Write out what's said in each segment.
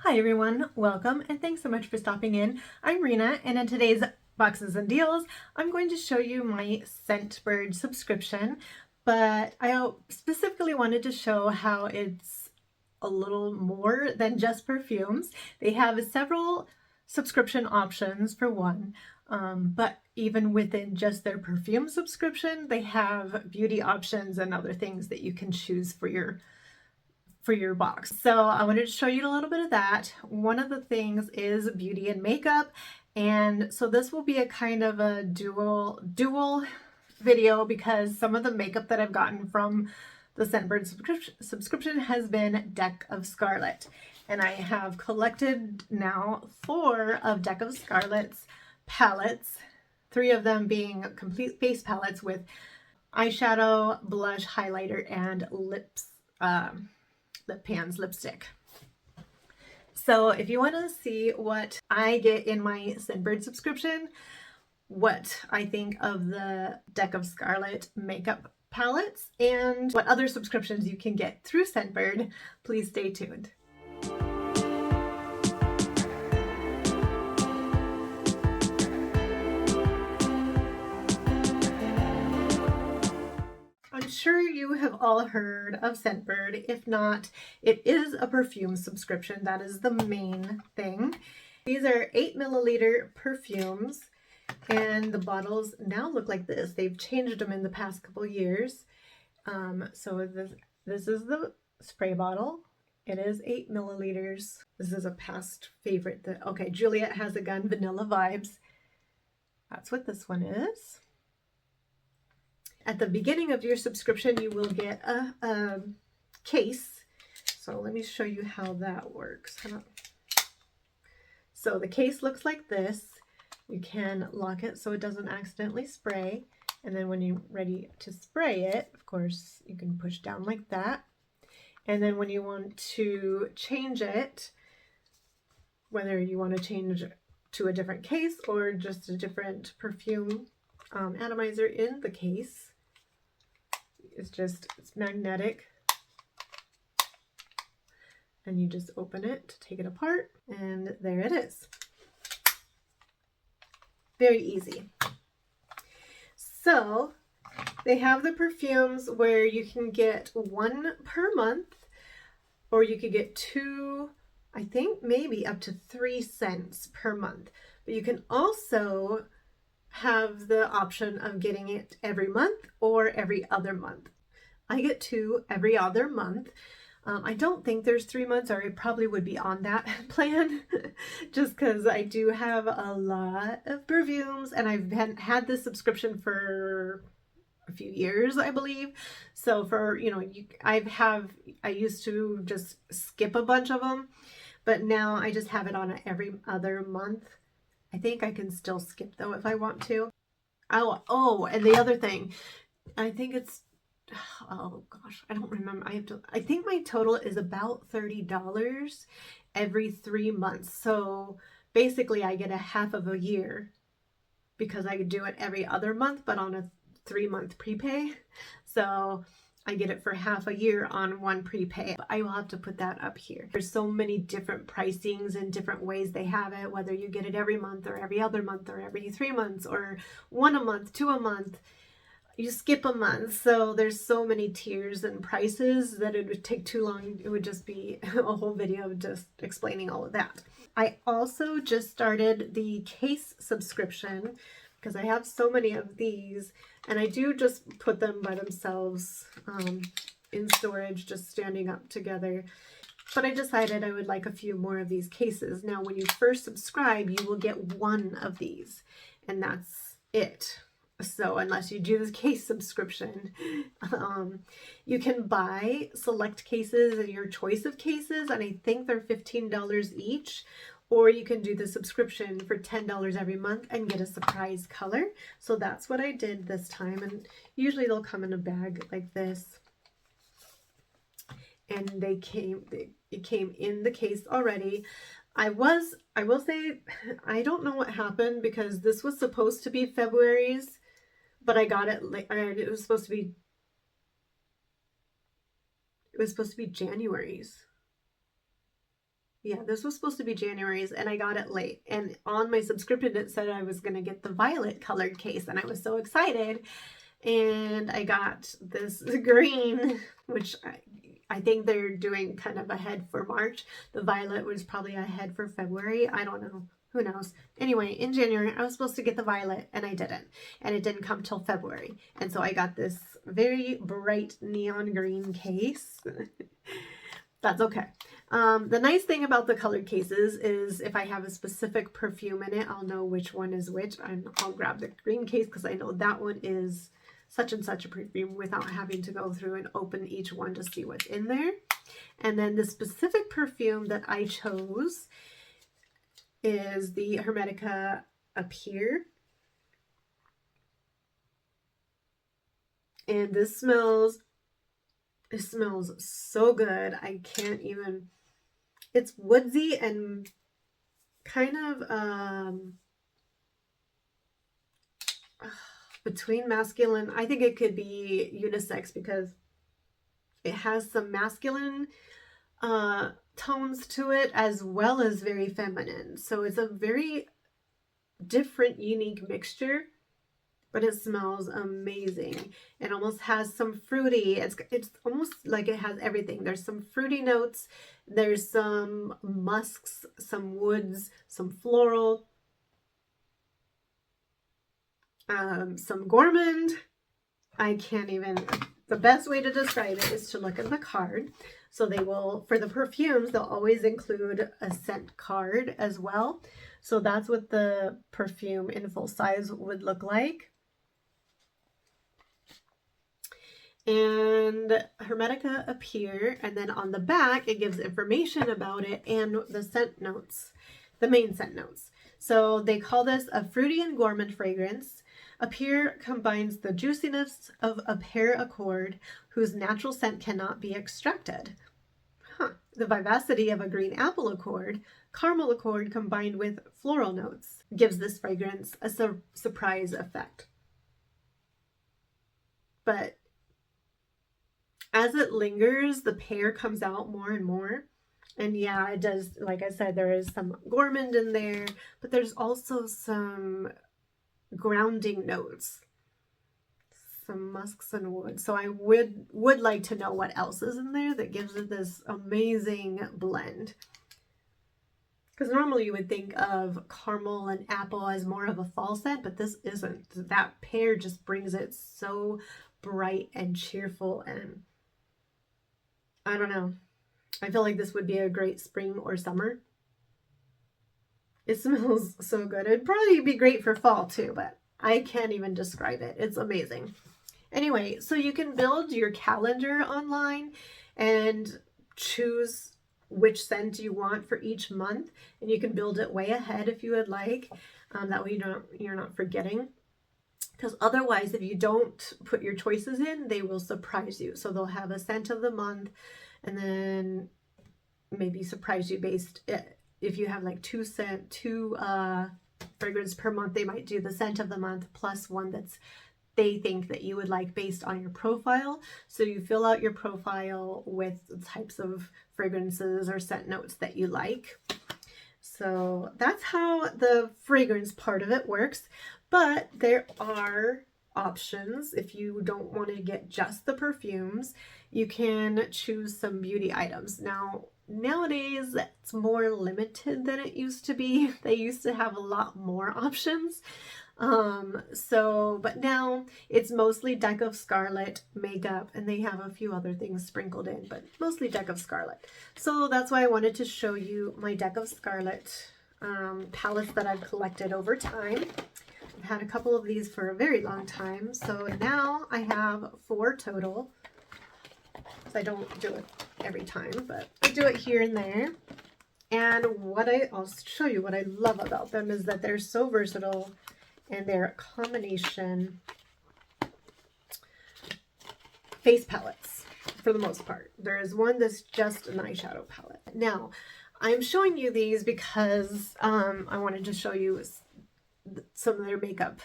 Hi everyone, welcome and thanks so much for stopping in. I'm Rena and in today's Boxes and Deals, I'm going to show you my Scentbird subscription, but I specifically wanted to show how it's a little more than just perfumes. They have several subscription options for one, but even within just their perfume subscription, they have beauty options and other things that you can choose for your box. So I wanted to show you a little bit of that. One of the things is beauty and makeup. And so this will be a kind of a dual video because some of the makeup that I've gotten from the Scentbird subscription has been Deck of Scarlet. And I have collected now 4 of Deck of Scarlet's palettes, 3 of them being complete face palettes with eyeshadow, blush, highlighter, and lip pans lipstick. So if you want to see what I get in my Scentbird subscription, what I think of the Deck of Scarlet makeup palettes, and what other subscriptions you can get through Scentbird, please stay tuned. I'm sure you have all heard of Scentbird. If not, it is a perfume subscription. That is the main thing. These are 8 milliliter perfumes, and the bottles now look like this. They've changed them in the past couple years. So this is the spray bottle. It is 8 milliliters. This is a past favorite. Okay, Juliet Has a Gun, Vanilla Vibes. That's what this one is. At the beginning of your subscription, you will get a case. So let me show you how that works. So the case looks like this. You can lock it so it doesn't accidentally spray. And then when you're ready to spray it, of course, you can push down like that. And then when you want to change it, whether you want to change to a different case or just a different perfume atomizer in the case, it's magnetic, and you just open it to take it apart, and there it is. Very easy. So they have the perfumes where you can get 1 per month, or you could get 2, I think maybe up to 3 cents per month. But you can also have the option of getting it every month or every other month. I get 2 every other month. I don't think there's 3 months, or I probably would be on that plan just because I do have a lot of perfumes, and I've had this subscription for a few years, I believe. So for, I used to just skip a bunch of them, but now I just have it on every other month. I think I can still skip though if I want to. Oh, and the other thing, I think it's, oh gosh, I don't remember. I think my total is about $30 every 3 months. So basically I get a half of a year because I could do it every other month, but on a 3-month prepay. So I get it for half a year on one prepay. I will have to put that up here. There's so many different pricings and different ways they have it, whether you get it every month or every other month or every 3 months or 1 a month, 2 a month. You skip a month. So there's so many tiers and prices that it would take too long. It would just be a whole video just explaining all of that. I also just started the case subscription because I have so many of these, and I do just put them by themselves in storage, just standing up together. But I decided I would like a few more of these cases. Now, when you first subscribe, you will get 1 of these, and that's it. So unless you do this case subscription, you can buy select cases and your choice of cases, and I think they're $15 each. Or you can do the subscription for $10 every month and get a surprise color. So that's what I did this time. And usually they'll come in a bag like this. And it came in the case already. I will say, I don't know what happened because this was supposed to be February's, but I got it late. It was supposed to be January's. Yeah, this was supposed to be January's and I got it late. And on my subscription, it said I was going to get the violet colored case and I was so excited. And I got this green, which I think they're doing kind of ahead for March. The violet was probably ahead for February. I don't know. Who knows? Anyway, in January, I was supposed to get the violet and I didn't. And it didn't come till February. And so I got this very bright neon green case. That's okay. The nice thing about the colored cases is if I have a specific perfume in it, I'll know which one is which. I'll grab the green case because I know that one is such and such a perfume without having to go through and open each one to see what's in there. And then the specific perfume that I chose is the Hermetica up here. And this smells so good. I can't even, it's woodsy and kind of between masculine. I think it could be unisex because it has some masculine tones to it as well as very feminine. So it's a very different, unique mixture, but it smells amazing. It almost has some fruity. It's almost like it has everything. There's some fruity notes. There's some musks, some woods, some floral, some gourmand. I can't even, the best way to describe it is to look at the card. So they will, for the perfumes, they'll always include a scent card as well. So that's what the perfume in full size would look like. And Hermetica up here, and then on the back, it gives information about it and the scent notes, the main scent notes. So they call this a fruity and gourmand fragrance. Up here combines the juiciness of a pear accord whose natural scent cannot be extracted. The vivacity of a green apple accord, caramel accord combined with floral notes gives this fragrance a surprise effect. But as it lingers, the pear comes out more and more. And yeah, it does, like I said, there is some gourmand in there, but there's also some grounding notes, some musks and wood. So I would like to know what else is in there that gives it this amazing blend. Because normally you would think of caramel and apple as more of a fall scent, but this isn't. That pear just brings it so bright and cheerful, and I don't know. I feel like this would be a great spring or summer. It smells so good. It'd probably be great for fall too, but I can't even describe it. It's amazing. Anyway, so you can build your calendar online and choose which scent you want for each month, and you can build it way ahead if you would like. That way you're not forgetting. Because otherwise, if you don't put your choices in, they will surprise you. So they'll have a scent of the month and then maybe surprise you based, if you have like two fragrance per month, they might do the scent of the month plus one that's they think that you would like based on your profile. So you fill out your profile with the types of fragrances or scent notes that you like. So that's how the fragrance part of it works. But there are options. If you don't want to get just the perfumes, you can choose some beauty items. Now, nowadays, it's more limited than it used to be. They used to have a lot more options. But now it's mostly deck of Scarlet makeup, and they have a few other things sprinkled in, but mostly deck of Scarlet. So that's why I wanted to show you my deck of Scarlet palettes that I've collected over time. I've had a couple of these for a very long time, so now I have 4 total. So I don't do it every time, but I do it here and there. And I'll show you what I love about them is that they're so versatile. And they're combination face palettes for the most part. There is one that's just an eyeshadow palette. Now, I'm showing you these because I wanted to show you some of their makeup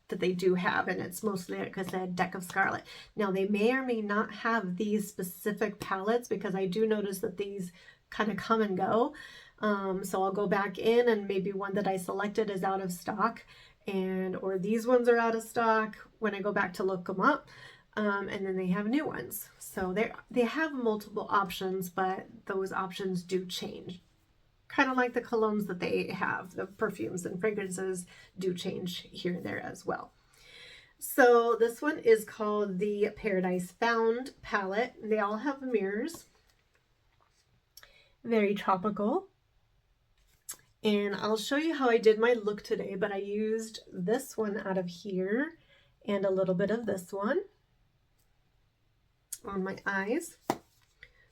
that they do have, and it's mostly, like I said, deck of Scarlet. Now, they may or may not have these specific palettes because I do notice that these kind of come and go. So I'll go back in and maybe one that I selected is out of stock, or these ones are out of stock when I go back to look them up. And then they have new ones. So they have multiple options, but those options do change. Kind of like the colognes that they have, the perfumes and fragrances do change here and there as well. So this one is called the Paradise Found palette. They all have mirrors. Very tropical. And I'll show you how I did my look today, but I used this one out of here and a little bit of this one on my eyes.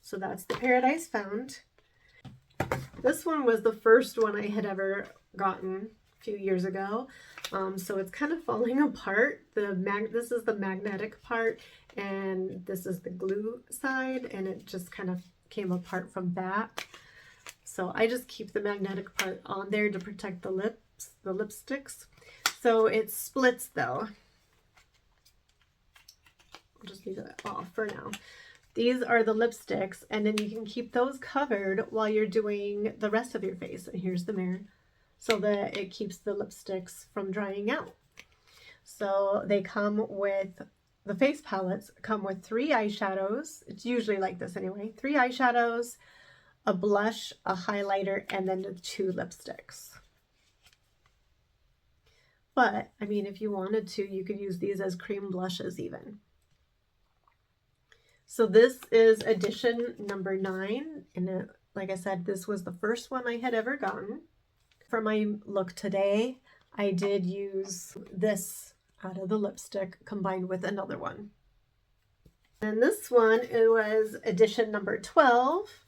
So that's the Paradise Found. This one was the first one I had ever gotten a few years ago. So it's kind of falling apart. This is the magnetic part and this is the glue side, and it just kind of came apart from that. So I just keep the magnetic part on there to protect the lipsticks. So it splits though. I'll just leave it off for now. These are the lipsticks, and then you can keep those covered while you're doing the rest of your face. And here's the mirror, so that it keeps the lipsticks from drying out. So they come with, the face palettes come with 3 eyeshadows. It's usually like this anyway. 3 eyeshadows, a blush, a highlighter, and then the 2 lipsticks. But, I mean, if you wanted to, you could use these as cream blushes even. So this is edition number 9, and like I said, this was the first one I had ever gotten. For my look today, I did use this out of the lipstick combined with another one. And this one, it was edition number 12,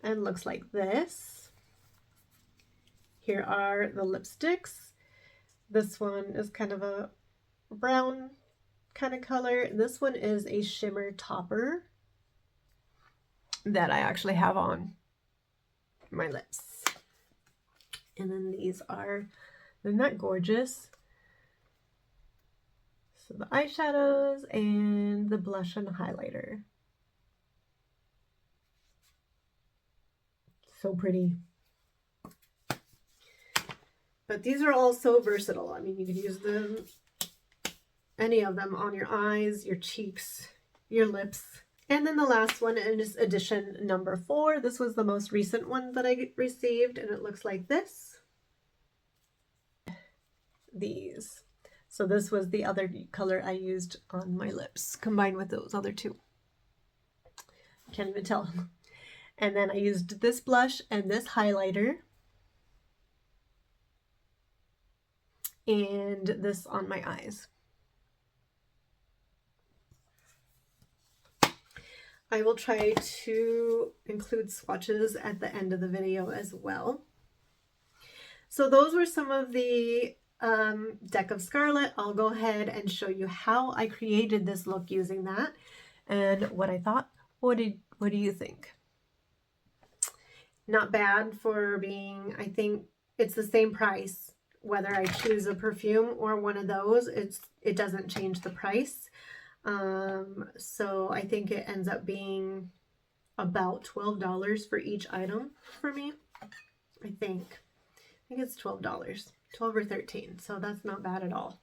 and looks like this. Here are the lipsticks. This one is kind of a brown kind of color. And this one is a shimmer topper that I actually have on my lips. And then these are, isn't that gorgeous? So the eyeshadows and the blush and highlighter. So pretty. But these are all so versatile. I mean, you could use them, any of them, on your eyes, your cheeks, your lips. And then the last one is edition number 4. This was the most recent one that I received, and it looks like this. These. So this was the other color I used on my lips, combined with those other 2. Can't even tell. And then I used this blush and this highlighter. And this on my eyes. I will try to include swatches at the end of the video as well. So those were some of the deck of Scarlet. I'll go ahead and show you how I created this look using that and what I thought. What do you think? Not bad for being, I think it's the same price. Whether I choose a perfume or one of those, it doesn't change the price. So I think it ends up being about $12 for each item for me. I think it's $12, 12 or 13. So that's not bad at all.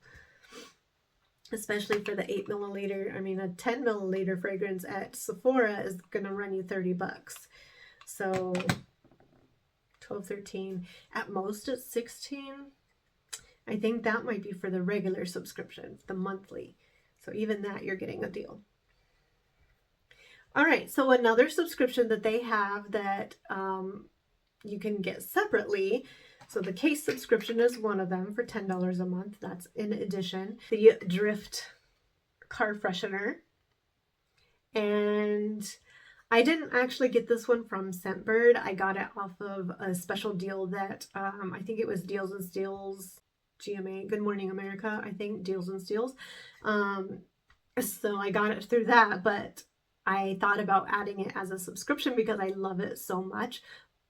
Especially for the 8 milliliter. I mean, a 10 milliliter fragrance at Sephora is going to run you 30 bucks. So 12, 13, at most it's 16. I think that might be for the regular subscription, the monthly. So even that, you're getting a deal. All right, so another subscription that they have that you can get separately. So the case subscription is one of them for $10 a month. That's in addition. The Drift car freshener. And I didn't actually get this one from Scentbird. I got it off of a special deal that I think it was Deals and Steals. GMA, Good Morning America, I think, Deals and Steals. So I got it through that, but I thought about adding it as a subscription because I love it so much,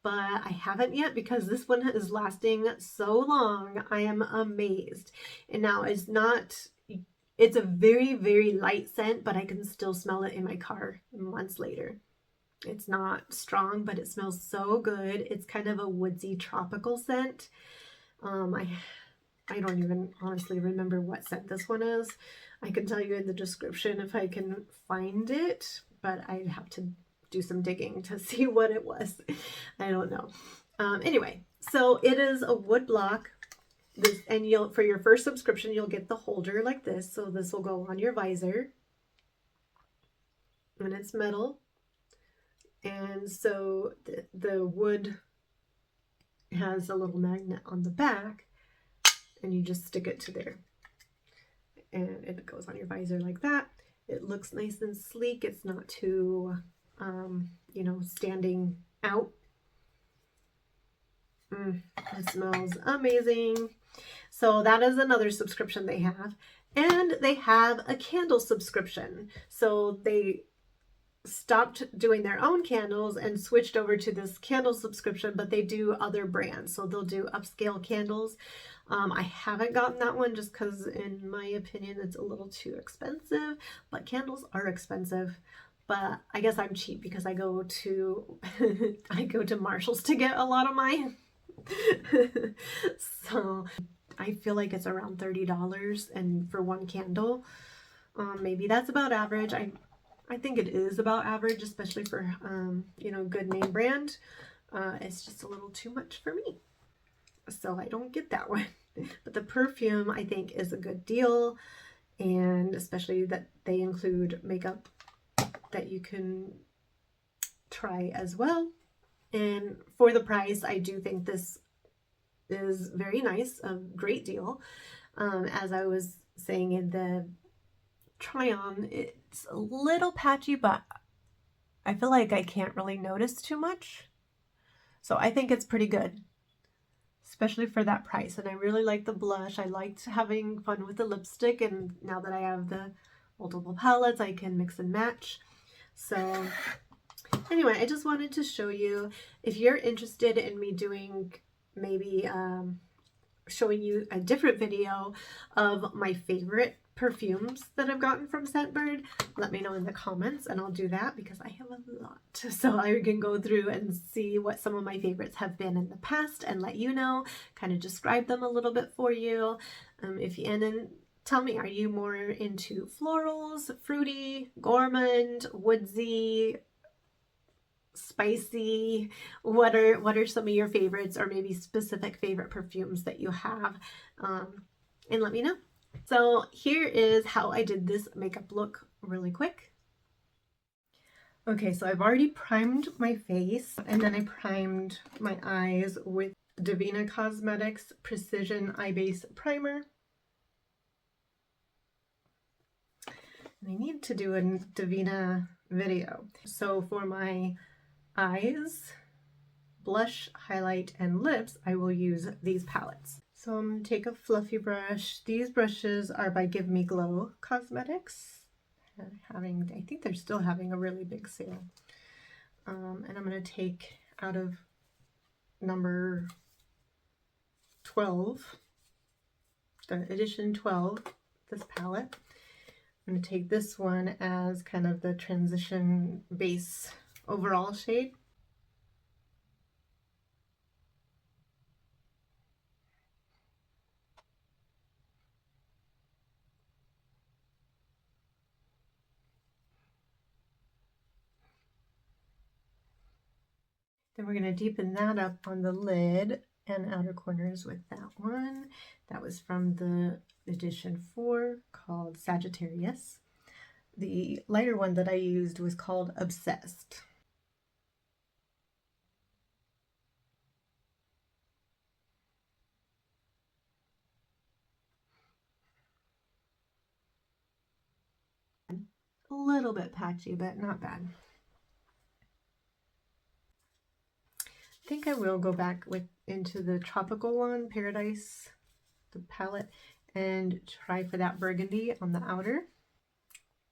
but I haven't yet because this one is lasting so long. I am amazed. And now it's a very, very light scent, but I can still smell it in my car months later. It's not strong, but it smells so good. It's kind of a woodsy tropical scent. I don't even honestly remember what scent this one is. I can tell you in the description if I can find it, but I'd have to do some digging to see what it was. I don't know. Anyway, so it is a wood block. This, and you'll, for your first subscription, you'll get the holder like this. So this will go on your visor, and it's metal. And so the wood has a little magnet on the back, and you just stick it to there, and it goes on your visor like that. It looks nice and sleek. It's not too, you know, standing out. It smells amazing. So that is another subscription they have. And they have a candle subscription. So they stopped doing their own candles and switched over to this candle subscription, but they do other brands. So they'll do upscale candles. I haven't gotten that one just because, in my opinion, it's a little too expensive, but candles are expensive. But I guess I'm cheap because I go to I go to Marshall's to get a lot of mine. So I feel like it's around $30 and for one candle. Maybe that's about average. I think it is about average, especially for you know, good name brand. It's just a little too much for me, so I don't get that one. But the perfume, I think, is a good deal, and especially that they include makeup that you can try as well. And for the price, I do think this is very nice, a great deal. As I was saying in the try on, it's a little patchy, but I feel like I can't really notice too much. So I think it's pretty good, especially for that price. And I really like the blush. I liked having fun with the lipstick, and now that I have the multiple palettes, I can mix and match. So anyway, I just wanted to show you, if you're interested in me doing maybe showing you a different video of my favorite perfumes that I've gotten from Scentbird, let me know in the comments and I'll do that, because I have a lot. So I can go through and see what some of my favorites have been in the past and let you know, kind of describe them a little bit for you. And then tell me, are you more into florals, fruity, gourmand, woodsy, spicy? What are some of your favorites, or maybe specific favorite perfumes that you have? And let me know. So here is how I did this makeup look really quick. Okay, so I've already primed my face, and then I primed my eyes with Divina Cosmetics Precision Eye Base Primer. And I need to do a Divina video. So for my eyes, blush, highlight, and lips, I will use these palettes. So I'm going to take a fluffy brush. These brushes are by Give Me Glow Cosmetics. I think they're still having a really big sale. And I'm going to take out of number 12, the edition 12, this palette. I'm going to take this one as kind of the transition base overall shade. Then we're going to deepen that up on the lid and outer corners with that one. That was from the edition 4 called Sagittarius. The lighter one that I used was called Obsessed. A little bit patchy, but not bad. I think I will go back into the tropical one, Paradise, the palette, and try for that burgundy on the outer.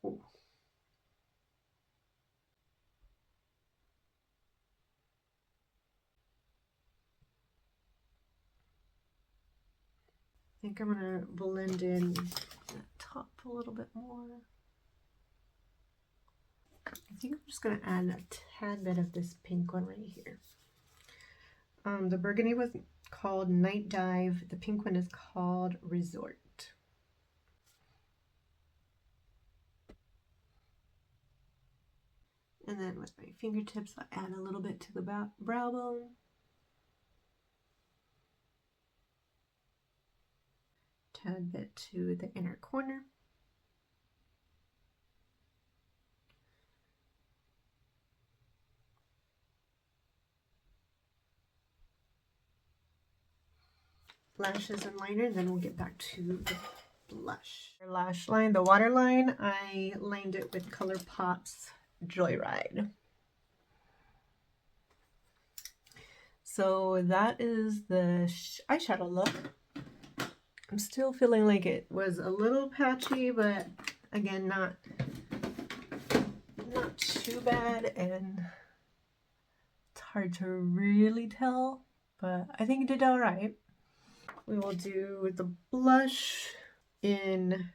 Ooh. I think I'm going to blend in the top a little bit more. I think I'm just going to add a tad bit of this pink one right here. The burgundy was called Night Dive. The pink one is called Resort. And then with my fingertips, I add a little bit to the brow bone. Tad bit to the inner corner. Lashes and liner, then we'll get back to the blush. Lash line, the waterline, I lined it with ColourPop's Joyride. So that is the eyeshadow look. I'm still feeling like it was a little patchy, but again, not too bad, and it's hard to really tell, but I think it did all right. We will do the blush in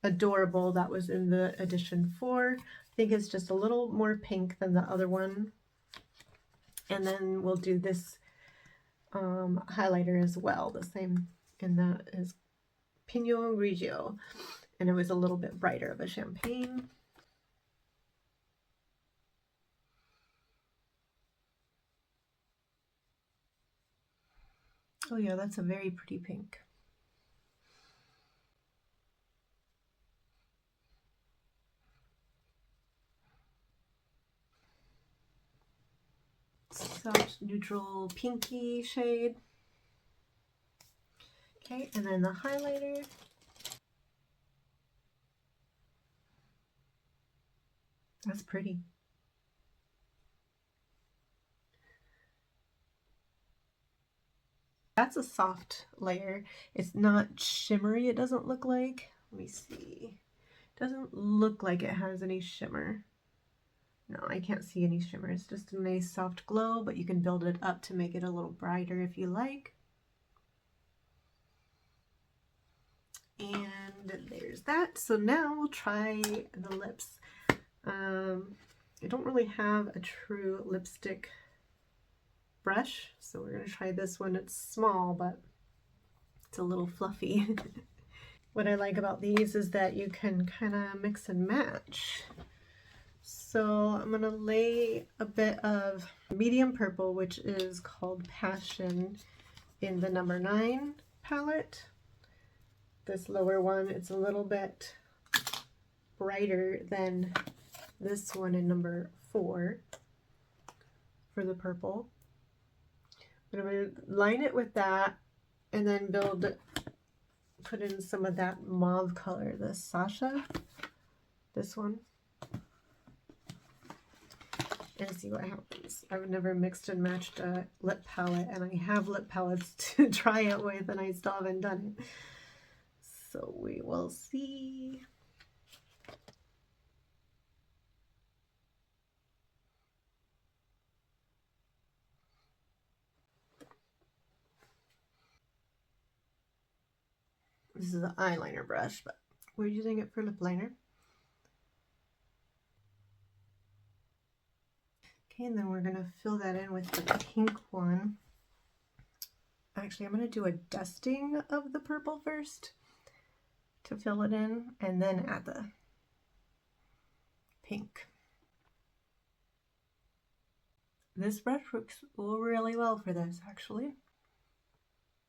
Adorable. That was in the edition 4. I think it's just a little more pink than the other one. And then we'll do this highlighter as well, the same, and that is Pinot Grigio, and it was a little bit brighter of a champagne. Oh yeah, that's a very pretty pink. Soft neutral pinky shade. Okay, and then the highlighter. That's pretty. That's a soft layer. It's not shimmery, it doesn't look like. Let me see. It doesn't look like it has any shimmer. No, I can't see any shimmer. It's just a nice soft glow, but you can build it up to make it a little brighter if you like. And there's that. So now we'll try the lips. I don't really have a true lipstick brush, so we're going to try this one. It's small, but it's a little fluffy. What I like about these is that you can kind of mix and match. So I'm going to lay a bit of medium purple, which is called Passion, in the number 9 palette. This lower one, it's a little bit brighter than this one in number 4 for the purple. But I'm going to line it with that and then put in some of that mauve color, the Sasha, this one, and see what happens. I've never mixed and matched a lip palette, and I have lip palettes to try it with, and I still haven't done it. So we will see. This is an eyeliner brush, but we're using it for lip liner. Okay, and then we're going to fill that in with the pink one. Actually, I'm going to do a dusting of the purple first to fill it in, and then add the pink. This brush works really well for this, actually.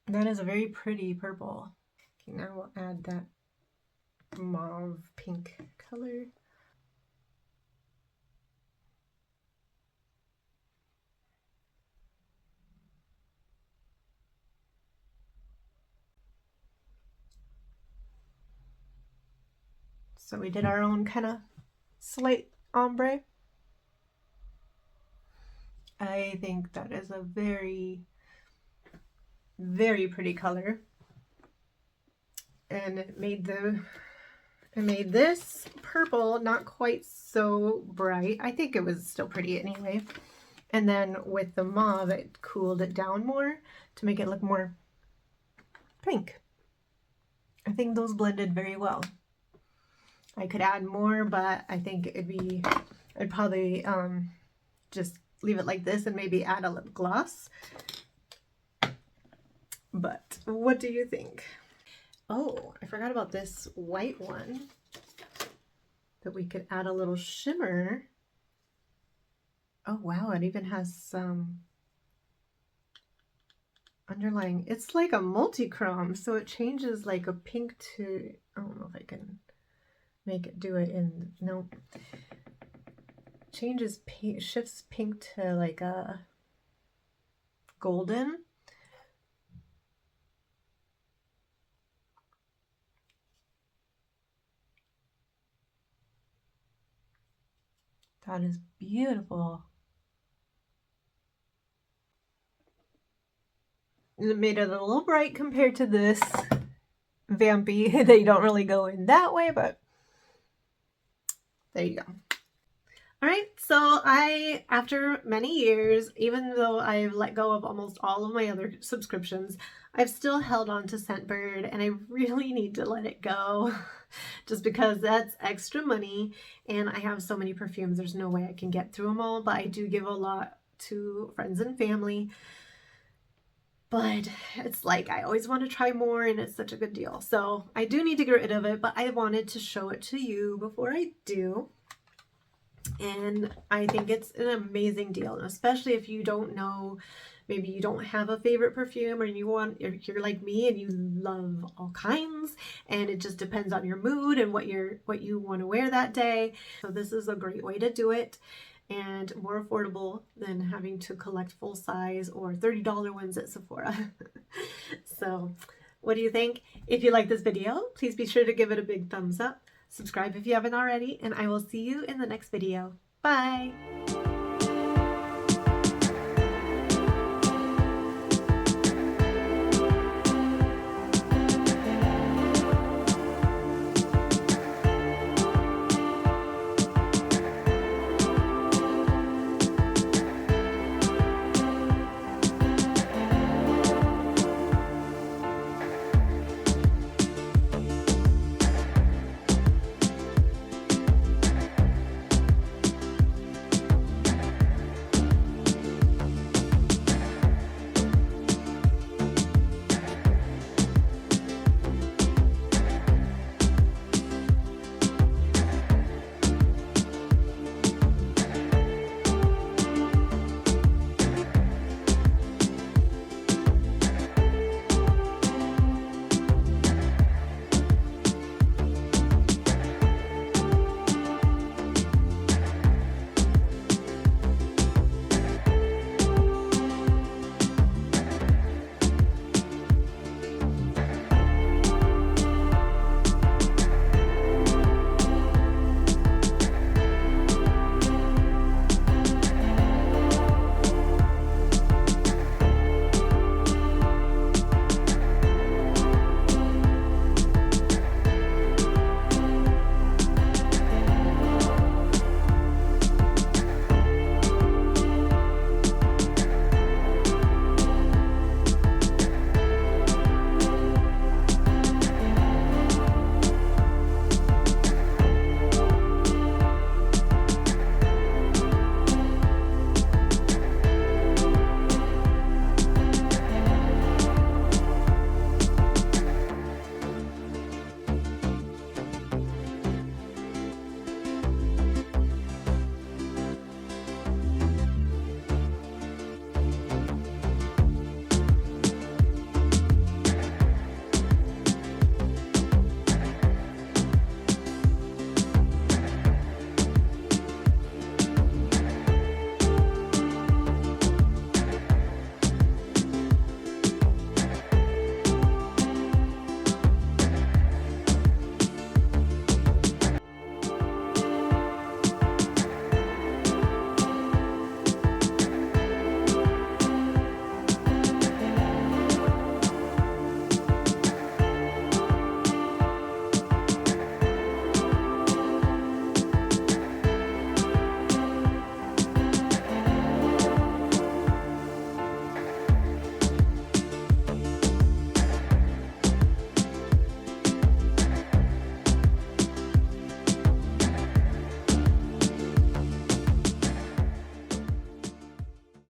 That is a very pretty purple. Okay, now we'll add that mauve pink color. So we did our own kind of slight ombre. I think that is a very, very pretty color. And it made this purple not quite so bright. I think it was still pretty anyway. And then with the mauve, it cooled it down more to make it look more pink. I think those blended very well. I could add more, but I think it'd be I'd probably just leave it like this and maybe add a lip gloss. But what do you think? Oh, I forgot about this white one that we could add a little shimmer. Oh wow, it even has some underlying. It's like a multi-chrome, so it changes like a pink to, I don't know if I can make it do it in, no. Changes pink, shifts pink to like a golden. That is beautiful. It made it a little bright compared to this vampy. They don't really go in that way, but there you go. All right, so after many years, even though I've let go of almost all of my other subscriptions, I've still held on to Scentbird, and I really need to let it go just because that's extra money, and I have so many perfumes, there's no way I can get through them all, but I do give a lot to friends and family. But it's like I always want to try more, and it's such a good deal. So I do need to get rid of it, but I wanted to show it to you before I do. And I think it's an amazing deal, especially if you don't know, maybe you don't have a favorite perfume, or you're like me and you love all kinds, and it just depends on your mood and what you want to wear that day. So this is a great way to do it, and more affordable than having to collect full size or $30 ones at Sephora. So what do you think? If you like this video, please be sure to give it a big thumbs up. Subscribe if you haven't already, and I will see you in the next video. Bye!